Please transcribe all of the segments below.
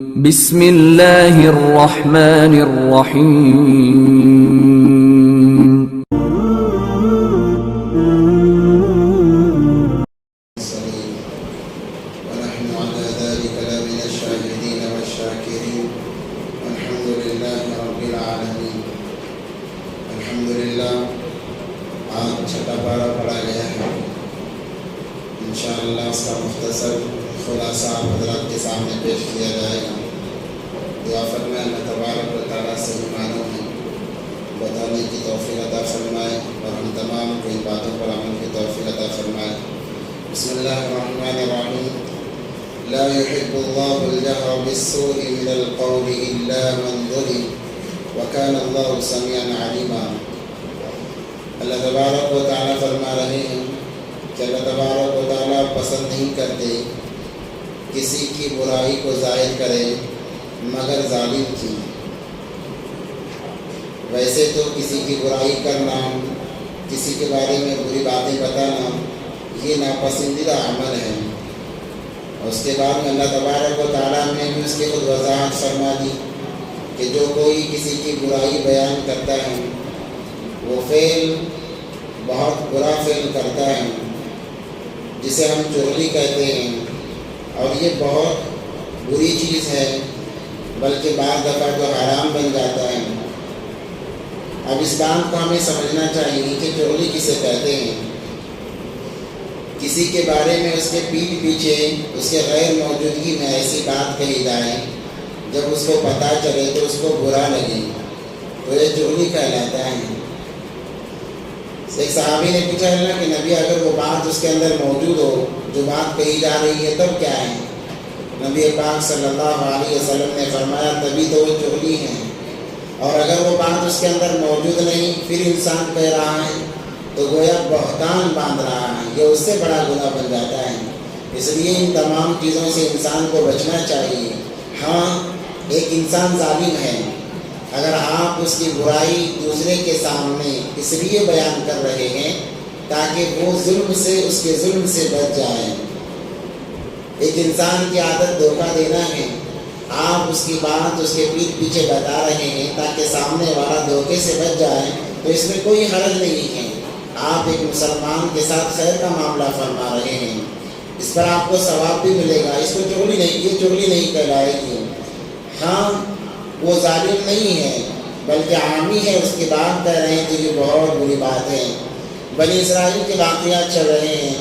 بسم اللہ الرحمن الرحیم ونحن على ذلك لمن الشاهدين والشاكرين والحمد لله رب العالمين. الحمد للہ آج چھٹا پارہ پڑھا گیا ہے. انشاءاللہ اس کا مختصر خلاصہ حضرات کے سامنے پیش کیا جائے گا. دعا فرمائے اللہ تبارک و تعالیٰ سے ایمانوں میں بتانے کی توفیق عطا فرمائے اور ہم تمام کو ان باتوں پر عمل کی توفیق عطا فرمائے. بسم اللہ الرحمن الرحیم. لا يحب الله الجهر بالسوء من القول إلا من ظلم وكان الله سميعا عليما. اللہ تبارک و تعالیٰ فرما رہے ہیں کہ اللہ تبارک و تعالیٰ پسند نہیں کرتے کسی کی برائی کو ظاہر کرے مگر ظالم کی. ویسے تو کسی کی برائی کرنا، کسی کے بارے میں بری باتیں بتانا یہ ناپسندیدہ عمل ہے. اور اس کے بعد میں اللہ تبارک و تعالیٰ نے بھی اس کی خود وضاحت فرما دی کہ جو کوئی کسی کی برائی بیان کرتا ہے وہ فعل بہت برا فعل کرتا ہے جسے ہم چغلی کہتے ہیں، اور یہ بہت بری چیز ہے، بلکہ بعض دفعہ تو حرام بن جاتا ہے. اب اس بات کو ہمیں سمجھنا چاہیے کہ چغلی کسے کہتے ہیں. کسی کے بارے میں اس کے پیٹھ پیچھے اس کے غیر موجودگی میں ایسی بات کہی جائے جب اس کو پتہ چلے تو اس کو برا لگے تو یہ چغلی کہلاتا ہے. ایک صحابی نے پوچھا اللہ کہ نبی اگر وہ بات اس کے اندر موجود ہو جو بات کہی جا رہی ہے تب کیا ہے؟ نبی پاک صلی اللہ علیہ وسلم نے فرمایا تبھی تو وہ چغلی ہے. اور اگر وہ بات اس کے اندر موجود نہیں پھر انسان کہہ رہا ہے تو گویا بہتان باندھ رہا ہے، یہ اس سے بڑا گناہ بن جاتا ہے. اس لیے ان تمام چیزوں سے انسان کو بچنا چاہیے. ہاں ایک انسان ظالم ہے، اگر آپ اس کی برائی دوسرے کے سامنے اس لیے بیان کر رہے ہیں تاکہ وہ ظلم سے اس کے ظلم سے بچ جائے. ایک انسان کی عادت دھوکہ دینا ہے، آپ اس کی بات اس کے پیٹھ پیچھے بتا رہے ہیں تاکہ سامنے والا دھوکے سے بچ جائے تو اس میں کوئی حرج نہیں ہے. آپ ایک مسلمان کے ساتھ خیر کا معاملہ فرما رہے ہیں، اس پر آپ کو ثواب بھی ملے گا. اس کو چغلی نہیں، یہ چغلی نہیں کہلائے گی. ہاں وہ ظالم نہیں ہے بلکہ عامی ہے، اس کی بات کہہ رہے ہیں تو یہ بہت بری بات ہے. بنی اسرائیل کے واقعات چل رہے ہیں.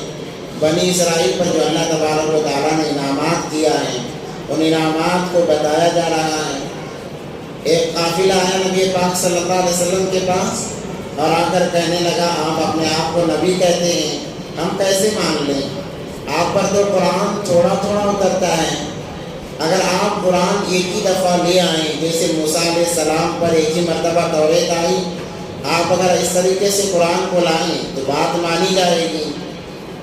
بنی اسرائیل پر جو اللہ تبارک و تعالیٰ نے انعامات کیا ہے ان انعامات کو بتایا جا رہا ہے. ایک قافلہ آیا نبی پاک صلی اللہ علیہ وسلم کے پاس اور آ کر کہنے لگا آپ اپنے آپ کو نبی کہتے ہیں، ہم کیسے مان لیں؟ آپ پر تو قرآن تھوڑا تھوڑا اترتا ہے. اگر آپ قرآن ایک ہی دفعہ لے آئیں جیسے موسیٰ علیہ السلام پر ایک ہی مرتبہ توریت آئی، آپ اگر اس طریقے سے قرآن کو لائیں تو بات مانی جائے گی.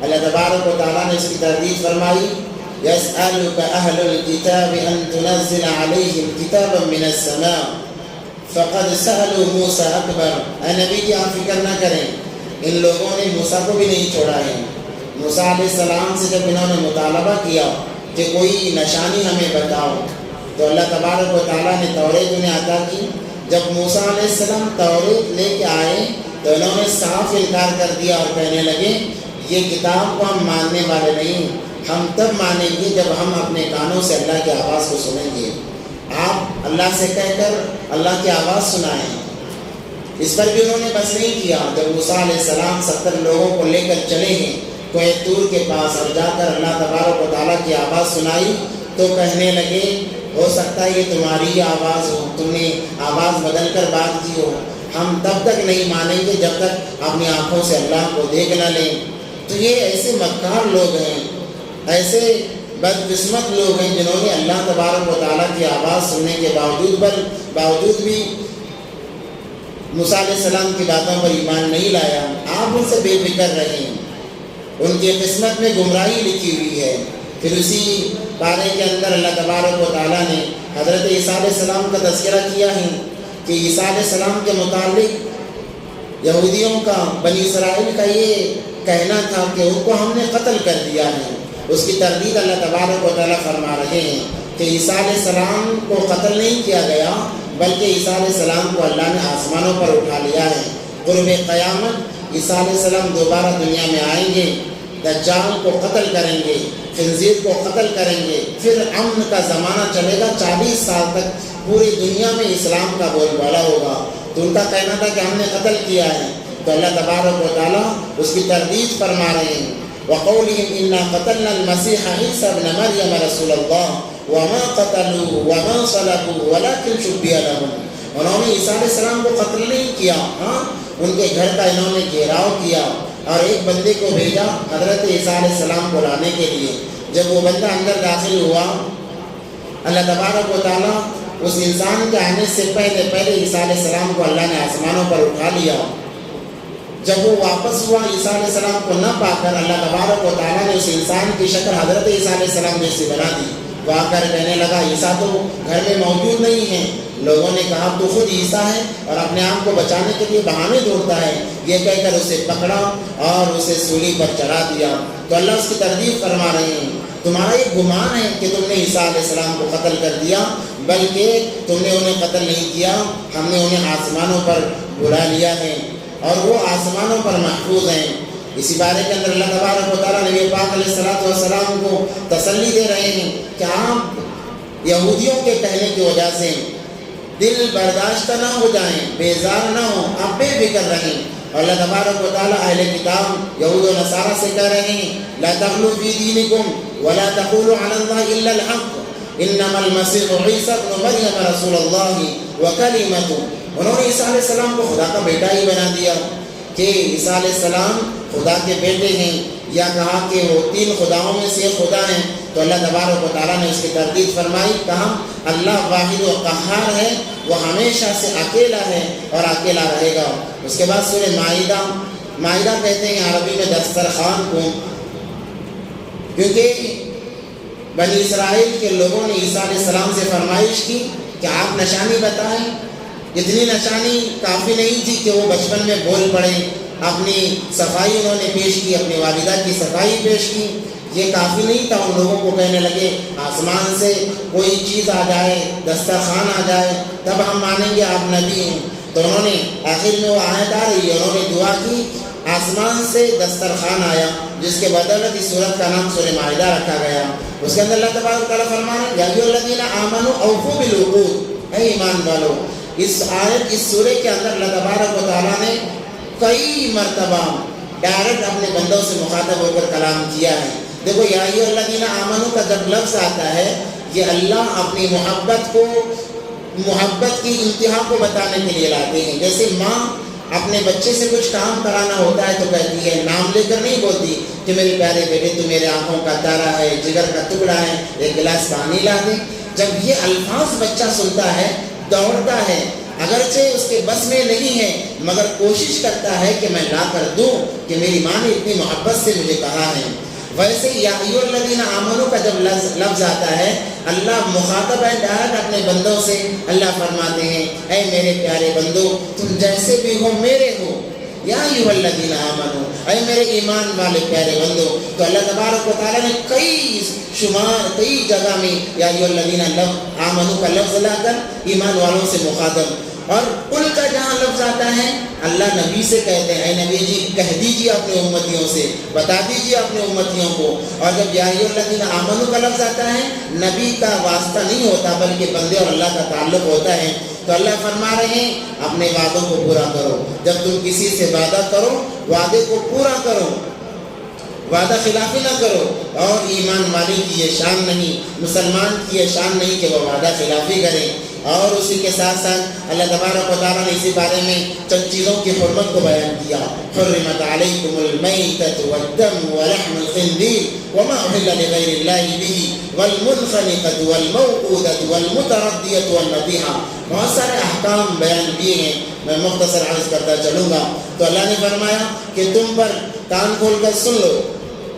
اللہ تبارک و تعالیٰ نے اس کی تردید فرمائی يَسْأَلُكَ أَهْلُ الْكِتَابِ أَن تُنَزِّلَ عَلَيْهِمْ كِتَابًا مِنَ السَّمَاءِ فَقَدْ سَأَلُوا مُوسَىٰ أَكْبَرَ. اے نبی کی آپ فکر نہ کریں، ان لوگوں نے موسیٰ کو بھی نہیں چھوڑا ہے. موسیٰ علیہ السلام سے جب انہوں نے مطالبہ کیا کہ کوئی نشانی ہمیں بتاؤ تو اللہ تبارک و تعالیٰ نے توریت انہیں عطا کی. جب موسیٰ علیہ السلام توریت لے کے آئے تو انہوں نے صاف انکار کر دیا اور کہنے لگے یہ کتاب کو ہم ماننے والے نہیں، ہم تب مانیں گے جب ہم اپنے کانوں سے اللہ کی آواز کو سنیں گے. آپ اللہ سے کہہ کر اللہ کی آواز سنائیں. اس پر بھی انہوں نے بس نہیں کیا. جب موسیٰ علیہ السلام 70 لوگوں کو لے کر چلے ہیں کوہ طور کے پاس اور جا کر اللہ تبارک و تعالیٰ کی آواز سنائی تو کہنے لگے ہو سکتا ہے یہ تمہاری آواز ہو، تم نے آواز بدل کر بات کی ہو. ہم تب تک نہیں مانیں گے جب تک اپنی آنکھوں سے اللہ کو دیکھ نہ لیں. تو یہ ایسے مکار لوگ ہیں، ایسے بدقسمت لوگ ہیں جنہوں نے اللہ تبارک و تعالیٰ کی آواز سننے کے باوجود بھی موسیٰ علیہ السلام کی باتوں پر ایمان نہیں لایا. آپ ان سے بے فکر رہیں، ان کی قسمت میں گمراہی لکھی ہوئی ہے. پھر اسی پارے کے اندر اللہ تبارک و تعالیٰ نے حضرت عیسیٰ علیہ السلام کا تذکرہ کیا ہے کہ عیسیٰ علیہ السلام کے متعلق یہودیوں کا، بنی اسرائیل کا یہ کہنا تھا کہ ان کو ہم نے قتل کر دیا ہے. اس کی تردید اللہ تبارک و تعالیٰ فرما رہے ہیں کہ عیسیٰ علیہ السلام کو قتل نہیں کیا گیا، بلکہ عیسیٰ علیہ السلام کو اللہ نے آسمانوں پر اٹھا لیا ہے۔ قرب قیامت عیسیٰ علیہ السلام دوبارہ دنیا میں آئیں گے، دجال کو قتل کریں گے، خنزیر کو قتل کریں گے، پھر امن کا زمانہ چلے گا، 40 سال تک پوری دنیا میں اسلام کا بول بالا ہوگا۔ تو ان کا کہنا تھا کہ ہم نے قتل کیا ہے، تو اللہ تبارک و تعالیٰ اس کی تردید فرما رہے ہیں۔ وَقَوْلِهِمْ إِنَّا قَتَلْنَا الْمَسِيحَ عِيسَى ابْنَ مَرْيَمَ رَسُولَ اللَّهِ وَمَا قَتَلُوهُ وَمَا صَلَبُوهُ وَلَكِنْ شُبِّهَ لَهُمْ۔ انہوں نے عیسیٰ علیہ السلام کو قتل نہیں کیا، ان کے گھر کا انہوں نے گھیراؤ کیا اور ایک بندے کو بھیجا حضرت عیسیٰ علیہ السلام کو لانے کے لیے۔ جب وہ بندہ اندر داخل ہوا، اللہ تبارک و تعالیٰ اس انسان کے آنے سے پہلے عیسیٰ علیہ السلام کو اللہ نے آسمانوں پر اٹھا لیا۔ جب وہ واپس ہوا عیسیٰ علیہ السلام کو نہ پا کر، اللہ تبارک و تعالیٰ نے اس انسان کی شکل حضرت عیسیٰ علیہ السلام جیسی بنا دی۔ وہ آ کر کہنے لگا عیسیٰ تو گھر میں موجود نہیں ہے۔ لوگوں نے کہا تو خود عیسیٰ ہے اور اپنے آپ کو بچانے کے لیے بہانے ڈھونڈتا ہے، یہ کہہ کر اسے پکڑا اور اسے سولی پر چڑھا دیا۔ تو اللہ اس کی تردید فرما رہے ہیں، تمہارا یہ گمان ہے کہ تم نے عیسیٰ علیہ السلام کو قتل کر دیا، بلکہ تم نے انہیں قتل نہیں کیا، ہم نے انہیں آسمانوں پر بلا لیا ہے اور وہ آسمانوں پر محفوظ ہیں۔ اسی بارے کے اندر اللہ تبارک و تعالیٰ نبی پاک علیہ السلام کو تسلی دے رہے ہیں کہ آپ یہودیوں کے کہنے کی وجہ سے دل برداشتہ نہ ہو جائیں، بیزار نہ ہوں، آپ بے فکر رہیں۔ اور اللہ تبارک و تعالیٰ اہل کتاب یہود و نصارہ سے کہہ رہے ہیں لا تغلوا فی دینکم ولا تقولوا علی اللہ الا الحق انما المسیح عیسی ابن مریم رسول اللہ وکلمۃ۔ انہوں نے عیسیٰ علیہ السلام کو خدا کا بیٹا ہی بنا دیا کہ عیسیٰ علیہ السلام خدا کے بیٹے ہیں، یا کہا کہ وہ 3 خداؤں میں سے خدا ہیں۔ تو اللہ تبارک و تعالیٰ نے اس کی تردید فرمائی، کہا اللہ واحد و قہار ہے، وہ ہمیشہ سے اکیلا ہے اور اکیلا رہے گا۔ اس کے بعد سورہ مائدہ کہتے ہیں عربی میں دسترخوان کو، کیونکہ بنی اسرائیل کے لوگوں نے عیسیٰ علیہ السلام سے فرمائش کی کہ آپ نشانی بتائیں۔ اتنی نشانی کافی نہیں تھی کہ وہ بچپن میں بول پڑے، اپنی صفائی انہوں نے پیش کی، اپنی والدہ کی صفائی پیش کی، یہ کافی نہیں تھا۔ ان لوگوں کو کہنے لگے آسمان سے کوئی چیز آ جائے، دسترخوان آ جائے، تب ہم مانیں گے آپ نبی ہیں۔ تو انہوں نے آخر میں وہ آیت آ رہی ہے، انہوں نے دعا کی، آسمان سے دسترخوان آیا، جس کے بدولت اس سورت کا نام سورہ مائدہ رکھا گیا۔ اس کے اندر اللہ تبارک و تعالیٰ فرمانے یا ایھا الذین آمنوا اوفوا بالعقود، اے ایمان والو۔ اس آیت اس سورے کے اندر اللہ تبارک و تعالیٰ نے کئی مرتبہ ڈائریکٹ اپنے بندوں سے مخاطب ہو کر کلام کیا ہے۔ دیکھو یا ایھا الذین آمنوا کا جب لفظ آتا ہے، یہ اللہ اپنی محبت کی انتہا کو بتانے کے لیے لاتے ہیں۔ جیسے ماں اپنے بچے سے کچھ کام کرانا ہوتا ہے تو کہتی ہے، نام لے کر نہیں بولتی کہ میرے پیارے بیٹے تو میرے آنکھوں کا تارا ہے، جگر کا ٹکڑا ہے، ایک گلاس پانی لا دے۔ جب یہ الفاظ بچہ سنتا ہے دوڑتا ہے، اگرچہ اس کے بس میں نہیں ہے مگر کوشش کرتا ہے کہ میں لا کر دوں کہ میری ماں نے اتنی محبت سے مجھے کہا ہے۔ ویسے یا ایھا الذین آمنوا کا جب لفظ آتا ہے، اللہ مخاطب ہے ڈائریکٹ اپنے بندوں سے۔ اللہ فرماتے ہیں اے میرے پیارے بندو، تم جیسے بھی ہو میرے ہو، یا ایھا الذین آمنوا، اے میرے ایمان والے پیارے بندو۔ تو اللہ تبارک و تعالیٰ نے کئی جگہ میں یا ایھا الذین آمنوا کا لفظ لا کر ایمان والوں سے مخاطب، اور قل کا جہاں لفظ آتا ہے اللہ نبی سے کہتے ہیں اے نبی جی کہہ دیجیے اپنے امتیوں سے، بتا دیجیے اپنے امتیوں کو۔ اور جب یا ایھا الذین آمنوا کا لفظ آتا ہے نبی کا واسطہ نہیں ہوتا بلکہ بندے اور اللہ کا تعلق ہوتا ہے۔ تو اللہ فرما رہے ہیں اپنے وعدوں کو پورا کرو، جب تم کسی سے وعدہ کرو وعدے کو پورا کرو، وعدہ خلافی نہ کرو۔ اور ایمان والے کی یہ شان نہیں، مسلمان کی یہ شان نہیں کہ وہ وعدہ خلافی کریں۔ اور اسی کے ساتھ ساتھ اللہ تبارک و تعالیٰ نے اسی بارے میں چند چیزوں کی حرمت کو بیان کیا، حرمت علیکم المیتۃ والدم ولحم الخنزیر وما اہل لغیر اللہ بہ والمنخنقۃ والموقوذۃ والمتردیۃ والنطیحہ۔ بہت سارے احکام بیان کیے ہیں، میں مختصر عرض کرتا چلوں گا۔ تو اللہ نے فرمایا کہ تم پر کان کھول کر سن لو،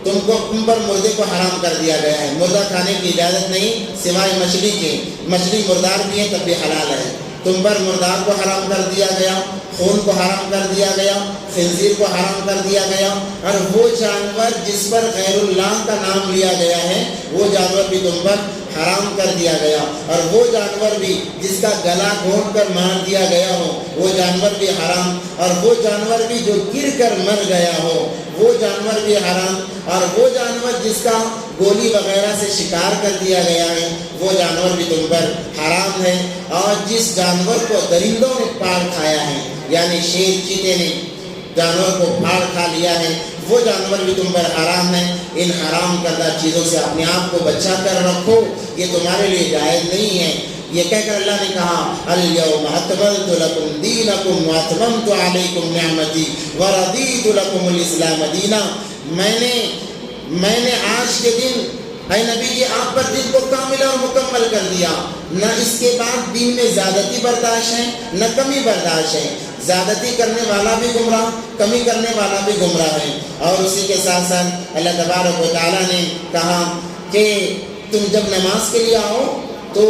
تم پر مردے کو حرام کر دیا گیا ہے، مردہ کھانے کی اجازت نہیں سوائے مچھلی کے، مچھلی مردار بھی ہے تب بھی حلال ہے۔ تم پر مردار کو حرام کر دیا گیا، خون کو حرام کر دیا گیا، خنزیر کو حرام کر دیا گیا، اور وہ جانور جس پر غیر اللہ کا نام لیا گیا ہے وہ جانور بھی تم پر حرام کر دیا گیا، اور وہ جانور بھی جس کا گلا گھونٹ کر مار دیا گیا ہو وہ جانور بھی حرام، اور وہ جانور بھی جو گر کر مر گیا ہو وہ جانور بھی حرام، اور وہ جانور جس کا گولی وغیرہ سے شکار کر دیا گیا ہے وہ جانور بھی تم پر حرام ہے، اور جس جانور کو درندوں نے پاڑ کھایا ہے یعنی شیر چیتے نے جانور کو پھاڑ کھا لیا ہے وہ جانور بھی تم پر حرام ہے۔ ان حرام کردہ چیزوں سے اپنے آپ کو بچا کر رکھو، یہ تمہارے لیے جائز نہیں ہے۔ یہ کہہ کر اللہ نے کہا الیوم اکملت لکم دینکم واتممت علیکم نعمتی ورضیت لکم الاسلام دینا، میں نے آج کے دن اے نبی جی آپ پر دین کو کامل اور مکمل کر دیا، نہ اس کے بعد دین میں زیادتی برداشت ہے نہ کمی برداشت ہے، زیادتی کرنے والا بھی گمراہ، کمی کرنے والا بھی گمراہ ہے۔ اور اسی کے ساتھ ساتھ اللہ تبارک و تعالیٰ نے کہا کہ تم جب نماز کے لیے آؤ تو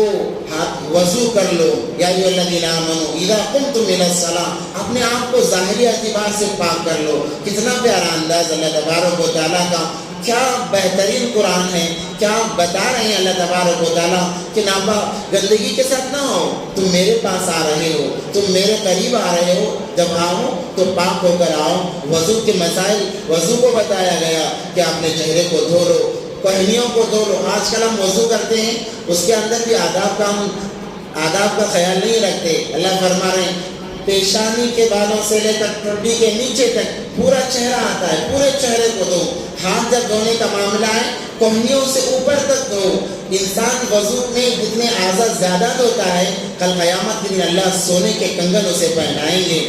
وضو کر لو، یا ایھا الذین آمنوا اذا قمتم الی الصلاۃ، اپنے آپ کو ظاہری اعتبار سے پاک کر لو۔ کتنا پیارا انداز اللہ تبارک و تعالیٰ کا، کیا بہترین قرآن ہے، کیا بتا رہے ہیں اللہ تبارک و تعالیٰ کہ ناپاک گندگی کے ساتھ نہ ہو، تم میرے پاس آ رہے ہو، تم میرے قریب آ رہے ہو، جب آؤ تو پاک ہو کر آؤ۔ وضو کے مسائل، وضو کو بتایا گیا کہ اپنے چہرے کو دھو لو، پہنیوں کو دھو لو۔ آج کل ہم وضو کرتے ہیں اس کے اندر بھی آداب کا خیال نہیں رکھتے۔ اللہ فرما رہے ہیں پیشانی کے بالوں سے لے کر ٹھڈی کے نیچے تک پورا چہرہ آتا ہے، پورے چہرے کو دھو۔ ہاتھ جب دھونے کا معاملہ ہے کوہنیوں سے اوپر تک دھو۔ انسان وضو میں جتنے اعضاء زیادہ دھوتا ہے کل قیامت کے دن اللہ سونے کے کنگن اسے پہنائیں گے۔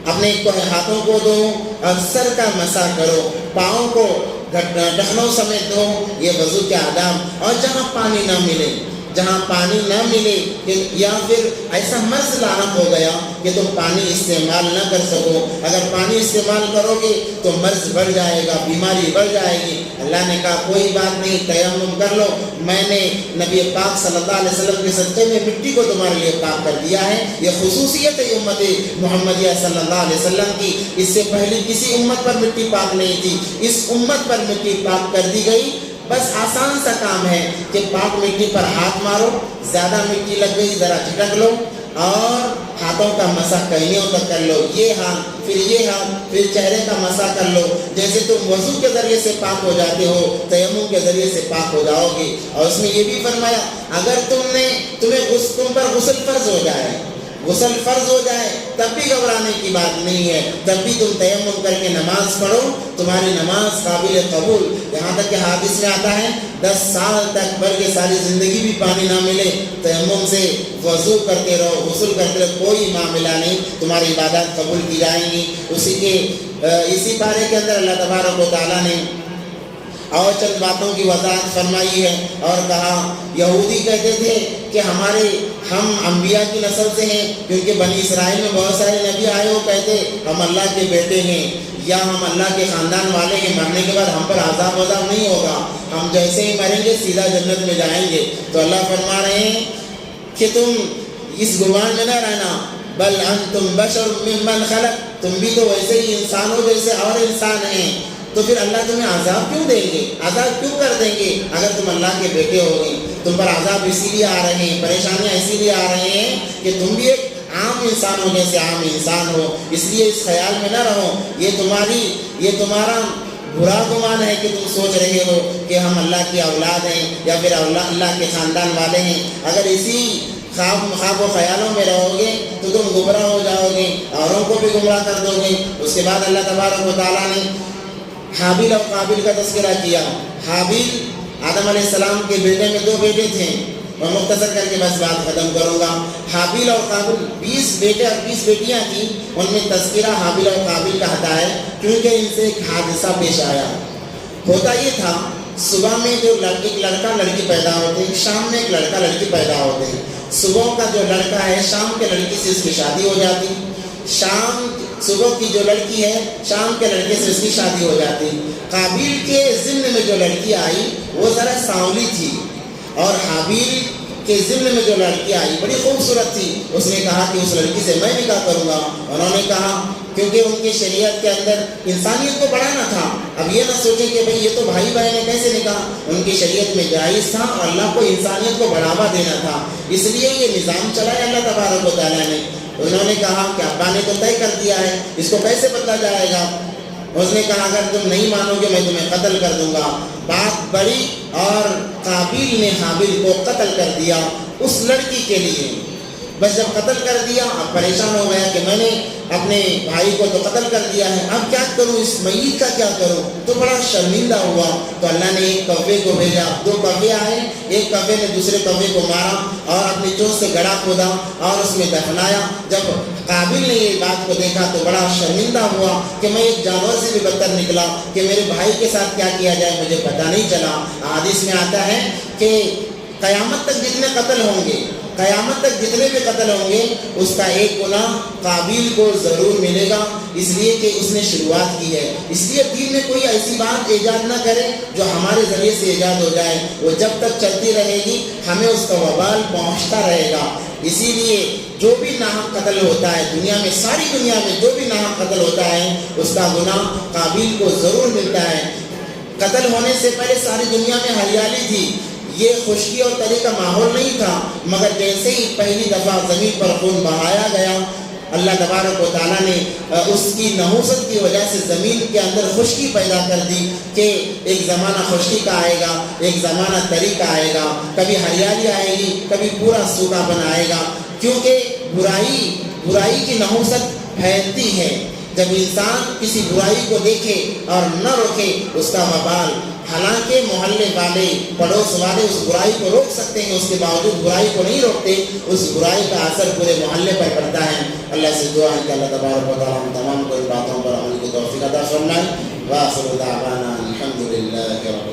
اپنے ہاتھوں کو دھو اور سر کا مسح کرو، پاؤں کو ڈھکنوں سمیت دھو، یہ وضو کے آداب۔ اور جہاں پانی نہ ملے یا پھر ایسا مرض لاحق ہو گیا کہ تم پانی استعمال نہ کر سکو، اگر پانی استعمال کرو گے تو مرض بڑھ جائے گا، بیماری بڑھ جائے گی۔ اللہ نے کہا کوئی بات نہیں، تیمم کر لو، میں نے نبی پاک صلی اللہ علیہ وسلم کے صدقے میں مٹی کو تمہارے لیے پاک کر دیا ہے۔ یہ خصوصیت ہے امت محمدیہ صلی اللہ علیہ وسلم کی، اس سے پہلے کسی امت پر مٹی پاک نہیں تھی، اس امت پر مٹی پاک کر دی گئی۔ بس آسان سا کام ہے کہ پاک مٹی پر ہاتھ مارو، زیادہ مٹی لگ گئی ذرا جھٹک لو، اور ہاتھوں کا مسح کہنیوں تک کر لو، یہ ہاتھ پھر چہرے کا مسح کر لو۔ جیسے تم وضو کے ذریعے سے پاک ہو جاتے ہو تیمم کے ذریعے سے پاک ہو جاؤ گے۔ اور اس میں یہ بھی فرمایا اگر تم پر غسل فرض ہو جائے تب بھی گھبرانے کی بات نہیں ہے، تب بھی تم تیمم کر کے نماز پڑھو، تمہاری نماز قابل قبول۔ یہاں تک کہ حدیث میں آتا ہے 10 سال تک بلکہ ساری زندگی بھی پانی نہ ملے تیمم سے وضو کرتے رہو، غسل کرتے رہو، کوئی معاملہ نہیں، تمہاری عبادات قبول کی جائیں گی۔ اسی پارے کے اندر اللہ تبارک و تعالیٰ نے اور چند باتوں کی وضاحت فرمائی ہے اور کہا یہودی کہتے تھے کہ ہم انبیاء کی نسل سے ہیں، کیونکہ بنی اسرائیل میں بہت سارے نبی آئے، وہ کہتے ہم اللہ کے بیٹے ہیں یا ہم اللہ کے خاندان والے ہیں، مرنے کے بعد ہم پر عذاب نہیں ہوگا، ہم جیسے ہی مریں گے سیدھا جنت میں جائیں گے۔ تو اللہ فرما رہے ہیں کہ تم اس گمان میں نہ رہنا، بل انتم بشر ممن خلق، تم بھی تو ویسے ہی انسان ہو جیسے اور انسان ہیں، تو پھر اللہ تمہیں عذاب کیوں دیں گے، عذاب کیوں کر دیں گے اگر تم اللہ کے بیٹے ہو گے؟ تم پر عذاب اسی لیے آ رہے ہیں، پریشانیاں اسی لیے آ رہے ہیں کہ تم بھی ایک عام انسان ہو جیسے عام انسان ہو، اس لیے اس خیال میں نہ رہو، یہ تمہارا برا گمان ہے کہ تم سوچ رہے ہو کہ ہم اللہ کی اولاد ہیں یا پھر اللہ کے خاندان والے ہیں۔ اگر اسی خواب و خیالوں میں رہو گے تو تم گمراہ ہو جاؤ گے، اوروں کو بھی گمراہ کر دو گے۔ اس کے بعد اللہ تبارک و تعالیٰ نے حابیل اور قابیل کا تذکرہ کیا۔ حابیل آدم علیہ السلام کے بیٹے میں 2 بیٹے تھے، میں مختصر کر کے بس بات ختم کروں گا۔ حابیل اور قابیل 20 بیٹے اور 20 بیٹیاں تھیں، ان میں تذکرہ حابیل اور قابیل کا آتا ہے کیونکہ ان سے ایک حادثہ پیش آیا۔ ہوتا یہ تھا صبح میں جو ایک لڑکا لڑکی پیدا ہوتے ہیں، شام میں ایک لڑکا لڑکی پیدا ہوتے ہیں۔ صبح کا جو لڑکا ہے شام کے لڑکی سے اس کی شادی ہو جاتی، صبح کی جو لڑکی ہے شام کے لڑکے سے اس کی شادی ہو جاتی۔ قابیل کے ضمن میں جو لڑکی آئی وہ ذرا سانولی تھی، اور حابیل کے ضمن میں جو لڑکی آئی بڑی خوبصورت تھی۔ اس نے کہا کہ اس لڑکی سے میں نکاح کروں گا، انہوں نے کہا کیونکہ ان کی شریعت کے اندر انسانیت کو بڑھانا تھا. اب یہ نہ سوچیں کہ بھئی یہ تو بھائی بہن ہے کیسے نکاح. ان کی شریعت میں جائز تھا اور اللہ کو انسانیت کو بڑھاوا دینا تھا. اس لیے یہ نظام چلایا اللہ تبارک و تعالیٰ نے. انہوں نے کہا کہ ابا نے تو طے کر دیا ہے, اس کو کیسے بدلا جائے گا. اس نے کہا اگر تم نہیں مانو گے میں تمہیں قتل کر دوں گا. بات بڑی اور قابیل نے حابیل کو قتل کر دیا اس لڑکی کے لیے. بس جب قتل کر دیا اب پریشان ہو گیا کہ میں نے اپنے بھائی کو تو قتل کر دیا ہے, اب کیا کروں, اس میت کا کیا کروں. تو بڑا شرمندہ ہوا. تو اللہ نے ایک کوے کو بھیجا. 2 کوے آئے, ایک کوے نے دوسرے کوے کو مارا اور اپنی چونچ سے گڑھا کھودا اور اس میں دفنایا. جب قابل نے یہ بات کو دیکھا تو بڑا شرمندہ ہوا کہ میں ایک جانور سے بھی بدتر نکلا, کہ میرے بھائی کے ساتھ کیا کیا جائے مجھے پتہ نہیں چلا. حدیث میں آتا ہے کہ قیامت تک جتنے قتل ہوں گے, قیامت تک جتنے بھی قتل ہوں گے, اس کا ایک گناہ قابیل کو ضرور ملے گا, اس لیے کہ اس نے شروعات کی ہے. اس لیے دین میں کوئی ایسی بات ایجاد نہ کرے جو ہمارے ذریعے سے ایجاد ہو جائے. وہ جب تک چلتی رہے گی ہمیں اس کا وبال پہنچتا رہے گا. اسی لیے جو بھی ناحق قتل ہوتا ہے دنیا میں, ساری دنیا میں جو بھی ناحق قتل ہوتا ہے اس کا گناہ قابیل کو ضرور ملتا ہے. قتل ہونے سے پہلے ساری دنیا میں ہریالی تھی, یہ خشکی اور تری کا ماحول نہیں تھا, مگر جیسے ہی پہلی دفعہ زمین پر خون بہایا گیا اللہ تبارک و تعالیٰ نے اس کی نحوست کی وجہ سے زمین کے اندر خشکی پیدا کر دی کہ ایک زمانہ خشکی کا آئے گا, ایک زمانہ تری کا آئے گا, کبھی ہریالی آئے گی, کبھی پورا سوکھا بن آئے گا. کیونکہ برائی کی نحوست پھیلتی ہے. جب انسان کسی برائی کو دیکھے اور نہ روکے اس کا وبال, حالانکہ محلے والے پڑوس والے اس برائی کو روک سکتے ہیں, اس کے باوجود برائی کو نہیں روکتے, اس برائی کا اثر پورے محلے پر پڑتا ہے. اللہ سے دعا ہے کہ اللہ تبارک و تعالیٰ ہم تمام کو ان باتوں پر عمل کی توفیق عطا فرمائے. وآخر دعوانا الحمد للہ رب